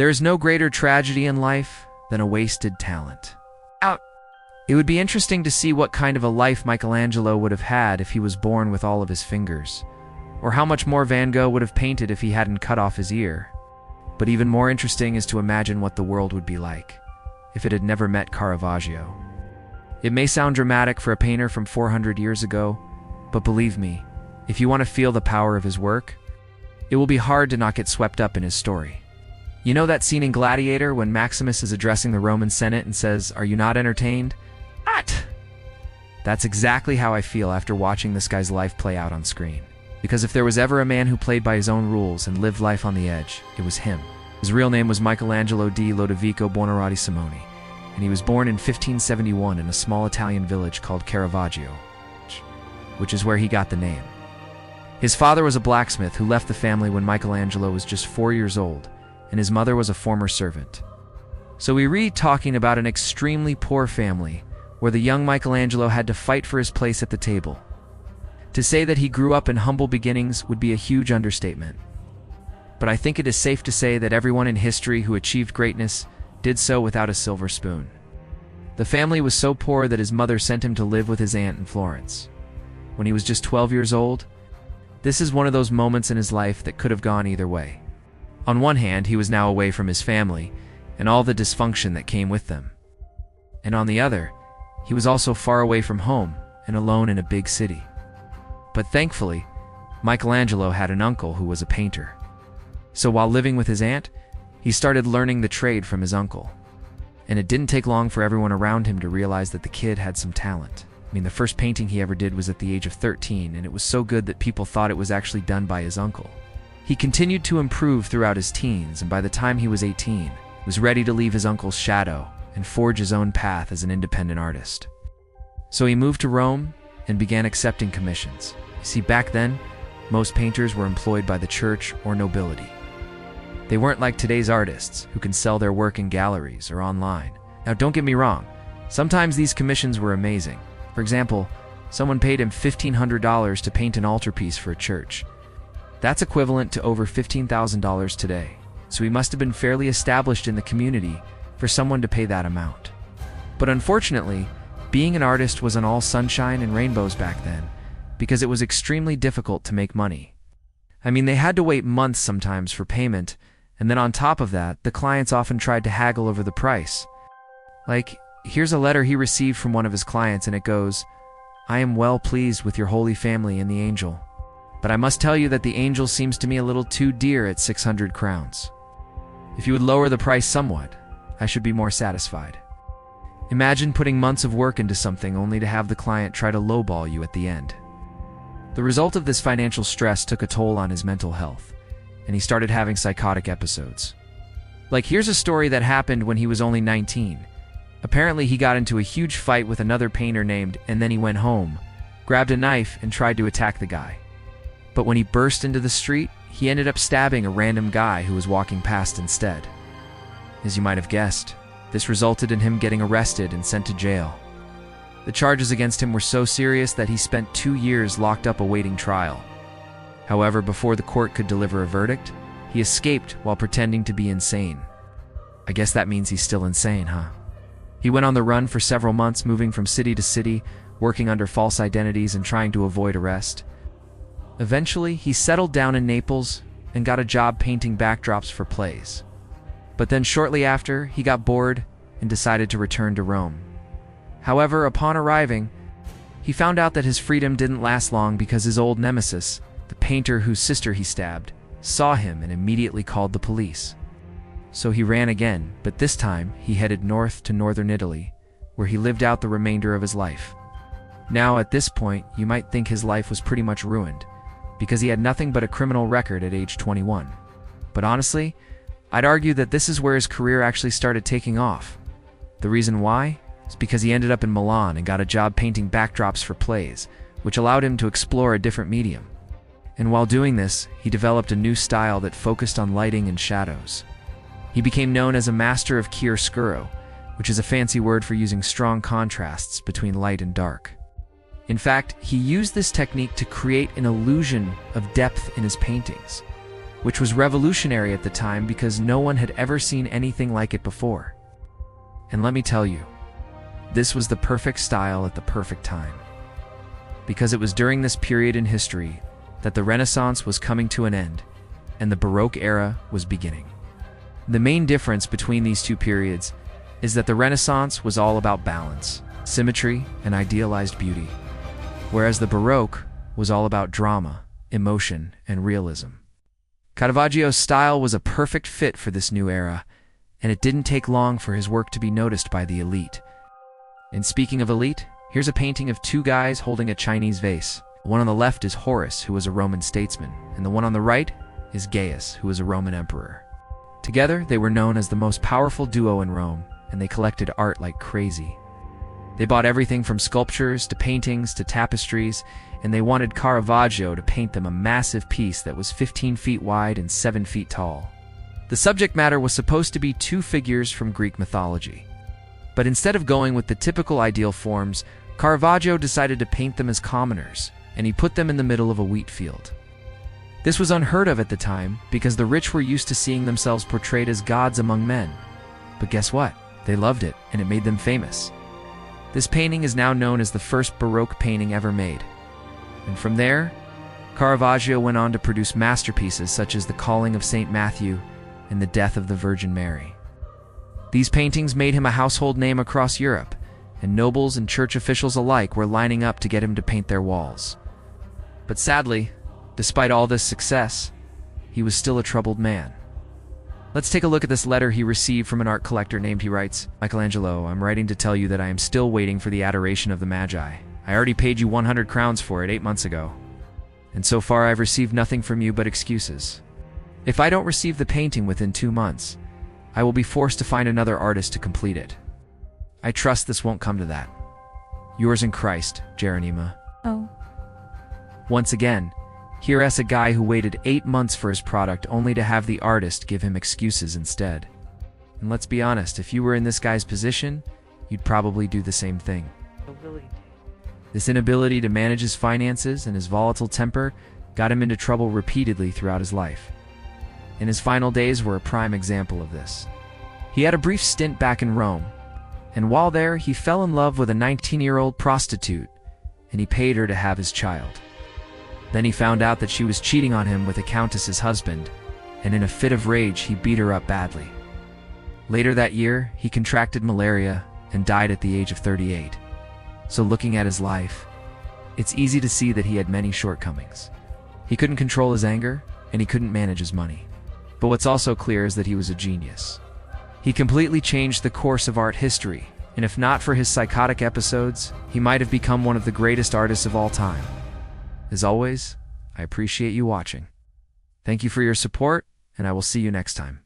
There is no greater tragedy in life than a wasted talent. It would be interesting to see what kind of a life Michelangelo would have had if he was born with all of his fingers, or how much more Van Gogh would have painted if he hadn't cut off his ear. But even more interesting is to imagine what the world would be like if it had never met Caravaggio. It may sound dramatic for a painter from 400 years ago, but believe me, if you want to feel the power of his work, it will be hard to not get swept up in his story. You know that scene in Gladiator when Maximus is addressing the Roman Senate and says, "Are you not entertained?" What? That's exactly how I feel after watching this guy's life play out on screen. Because if there was ever a man who played by his own rules and lived life on the edge, it was him. His real name was Michelangelo di Lodovico Buonarroti Simoni, and he was born in 1571 in a small Italian village called Caravaggio, which is where he got the name. His father was a blacksmith who left the family when Michelangelo was just 4 years old, and his mother was a former servant. So we read talking about an extremely poor family, where the young Michelangelo had to fight for his place at the table. To say that he grew up in humble beginnings would be a huge understatement. But I think it is safe to say that everyone in history who achieved greatness did so without a silver spoon. The family was so poor that his mother sent him to live with his aunt in Florence. When he was just 12 years old, this is one of those moments in his life that could have gone either way. On one hand, he was now away from his family and all the dysfunction that came with them. And on the other, he was also far away from home and alone in a big city. But thankfully, Michelangelo had an uncle who was a painter. So while living with his aunt, he started learning the trade from his uncle. And it didn't take long for everyone around him to realize that the kid had some talent. I mean, the first painting he ever did was at the age of 13, and it was so good that people thought it was actually done by his uncle. He continued to improve throughout his teens, and by the time he was 18, was ready to leave his uncle's shadow and forge his own path as an independent artist. So he moved to Rome and began accepting commissions. You see, back then, most painters were employed by the church or nobility. They weren't like today's artists, who can sell their work in galleries or online. Now, don't get me wrong, sometimes these commissions were amazing. For example, someone paid him $1,500 to paint an altarpiece for a church. That's equivalent to over $15,000 today, so he must have been fairly established in the community for someone to pay that amount. But unfortunately, being an artist wasn't all sunshine and rainbows back then, because it was extremely difficult to make money. I mean, they had to wait months sometimes for payment, and then on top of that, the clients often tried to haggle over the price. Like, here's a letter he received from one of his clients, and it goes, "I am well pleased with your holy family and the angel. But I must tell you that the angel seems to me a little too dear at 600 crowns. If you would lower the price somewhat, I should be more satisfied." Imagine putting months of work into something only to have the client try to lowball you at the end. The result of this financial stress took a toll on his mental health, and he started having psychotic episodes. Like, here's a story that happened when he was only 19. Apparently, he got into a huge fight with another painter named, and then he went home, grabbed a knife, and tried to attack the guy. But when he burst into the street, he ended up stabbing a random guy who was walking past instead. As you might have guessed, this resulted in him getting arrested and sent to jail. The charges against him were so serious that he spent 2 years locked up awaiting trial. However, before the court could deliver a verdict, he escaped while pretending to be insane. I guess that means he's still insane, huh? He went on the run for several months, moving from city to city, working under false identities and trying to avoid arrest. Eventually, he settled down in Naples and got a job painting backdrops for plays. But then shortly after, he got bored and decided to return to Rome. However, upon arriving, he found out that his freedom didn't last long because his old nemesis, the painter whose sister he stabbed, saw him and immediately called the police. So he ran again, but this time he headed north to northern Italy, where he lived out the remainder of his life. Now, at this point, you might think his life was pretty much ruined, because he had nothing but a criminal record at age 21. But honestly, I'd argue that this is where his career actually started taking off. The reason why is because he ended up in Milan and got a job painting backdrops for plays, which allowed him to explore a different medium. And while doing this, he developed a new style that focused on lighting and shadows. He became known as a master of chiaroscuro, which is a fancy word for using strong contrasts between light and dark. In fact, he used this technique to create an illusion of depth in his paintings. which was revolutionary at the time because no one had ever seen anything like it before. And let me tell you, this was the perfect style at the perfect time. Because it was during this period in history that the Renaissance was coming to an end and the Baroque era was beginning. The main difference between these two periods is that the Renaissance was all about balance, symmetry, and idealized beauty, whereas the Baroque was all about drama, emotion, and realism. Caravaggio's style was a perfect fit for this new era, and it didn't take long for his work to be noticed by the elite. And speaking of elite, here's a painting of two guys holding a Chinese vase. The one on the left is Horace, who was a Roman statesman, and the one on the right is Gaius, who was a Roman emperor. Together, they were known as the most powerful duo in Rome, and they collected art like crazy. They bought everything from sculptures to paintings to tapestries, and they wanted Caravaggio to paint them a massive piece that was 15 feet wide and 7 feet tall. The subject matter was supposed to be two figures from Greek mythology. But instead of going with the typical ideal forms, Caravaggio decided to paint them as commoners, and he put them in the middle of a wheat field. This was unheard of at the time because the rich were used to seeing themselves portrayed as gods among men. But guess what? They loved it, and it made them famous. This painting is now known as the first Baroque painting ever made. And from there, Caravaggio went on to produce masterpieces such as The Calling of St. Matthew and The Death of the Virgin Mary. These paintings made him a household name across Europe, and nobles and church officials alike were lining up to get him to paint their walls. But sadly, despite all this success, he was still a troubled man. Let's take a look at this letter he received from an art collector named. He writes, "Michelangelo, I'm writing to tell you that I am still waiting for the adoration of the Magi. I already paid you 100 crowns for it 8 months ago. And so far I've received nothing from you but excuses. If I don't receive the painting within 2 months, I will be forced to find another artist to complete it. I trust this won't come to that. Yours in Christ, Geronima." Oh. Once again, here's a guy who waited 8 months for his product only to have the artist give him excuses instead. And let's be honest, if you were in this guy's position, you'd probably do the same thing. This inability to manage his finances and his volatile temper got him into trouble repeatedly throughout his life. And his final days were a prime example of this. He had a brief stint back in Rome, and while there, he fell in love with a 19-year-old prostitute, and he paid her to have his child. Then he found out that she was cheating on him with a countess's husband, and in a fit of rage, he beat her up badly. Later that year, he contracted malaria and died at the age of 38. So looking at his life, it's easy to see that he had many shortcomings. He couldn't control his anger, and he couldn't manage his money. But what's also clear is that he was a genius. He completely changed the course of art history, and if not for his psychotic episodes, he might have become one of the greatest artists of all time. As always, I appreciate you watching. Thank you for your support, and I will see you next time.